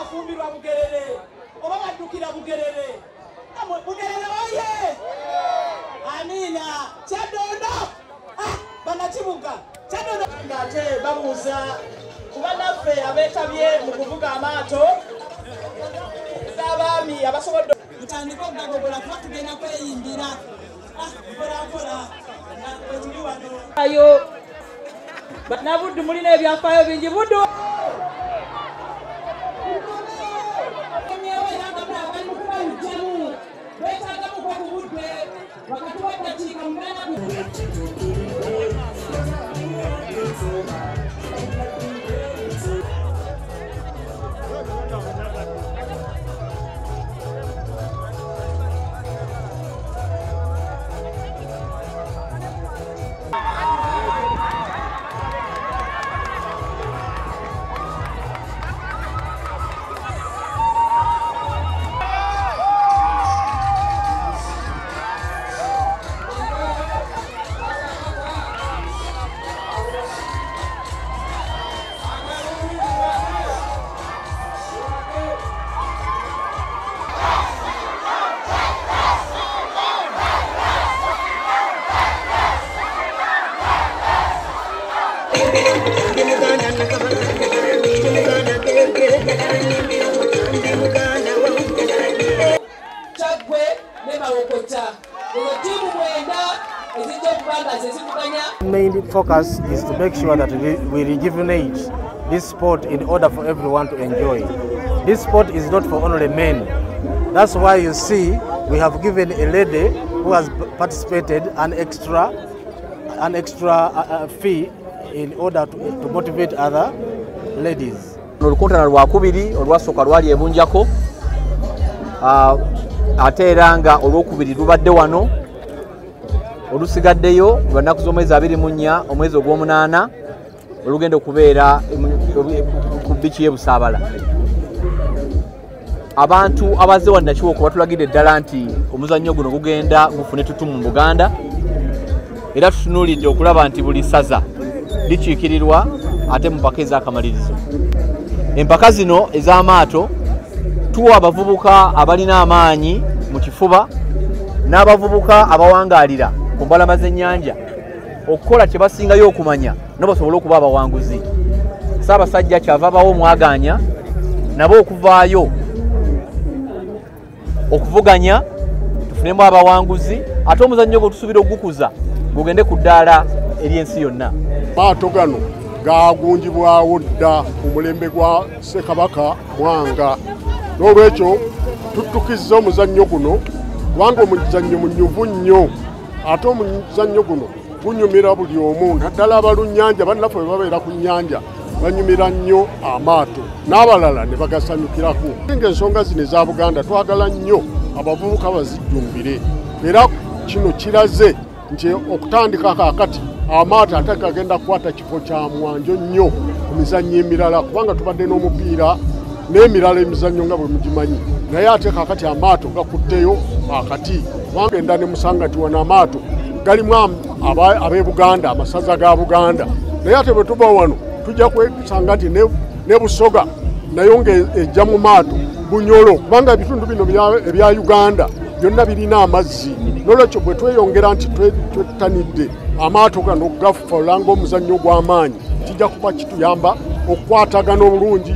bafumbirwa Bugerere oba baddukira Bugerere Bugerere oye amina Kyaddondo banakibuga Kyaddondo ate babuuza kuba naffe abeetabye mu kuvuga amaato z'abaami abasobodde mutandika okugagogola kuba tugenda kweyimbira mpolampola ekiri wano ayo Buddu mulina ebyafaayo bingi Buddu Main focus is to make sure that we rejuvenate this sport in order for everyone to enjoy. This sport is not for only men. That's why you see we have given a lady who has participated an extra fee in order to motivate other ladies. Olukontana lwakubiri olwasooka lwali ebunjako ate era nga olwokubiri lubadde wano olusigaddeyo lunaku z'omwezi 24 omwezi ogw'omunaana olugenda okubeera ku bici y'e Busaabala. Abantu abazze wano Nakiwoko batulagidde ddala nti omuzannyo guno gugenda gufune ettutumu mu Buganda era tutunuulidde okulaba nti buli ssaza likiikirirwa ate mu mpaka ez'akamalirizo. Empaka zino ez'amaato tuwa abavubuka abalina amaanyi mu kifuba n'abavubuka abawangaalira ku mbalama z'ennyanja okukola kye basingayo okumanya n'obasobole okuba abawanguzi. Ssaabasajja kyava bawo omwaganya nabo okuvaayo okuvuganya tufunemu abawanguzi ate omuzannyo gwe tusuubira okugukuza gugende ku ddaala ery'ensi yonna. Maato gano gaagunjibwawo dda ku mulembe gwa Ssekabaka Mwanga. N'olwekyo tuttukizza omuzannyo guno kubanga omuzannyo munyuvu nnyo ate omuzannyo guno gunyumira buli omu naddala abalunnyanja bannaffe bwe babeera ku nnyanja banyumira nnyo amaato n'abalala ne bagasanyukirako. Ng'ensonga zino eza Buganda twagala nnyo abavubuka bazijjumbire era kino kiraze nti okutandika kaakati amaato ate gagenda kukwata kifo kya mwanjo nnyo ku mizannyo emirala kubanga tubadde n'omupiira n'emirala emizannyo nga bwe mugimanyi naye ate kaakati amaato gakutteyo akati kubanga enda ne musanga nti wano amaato galimu ab'e Buganda amasaza ga Buganda naye ate bwe tuba wano tujja kwesanga nti ne Busoga nayo ng'ejja mu maato Bunyolo kubanga ebitundu bino ebya Uganda byonna birina amazzi n'olwekyo bwe tweyongera nti twettanidde amaato gano gafufa olanga omuzannyo gw'amaanyi kijja kuba kituyamba okukwatagana obulungi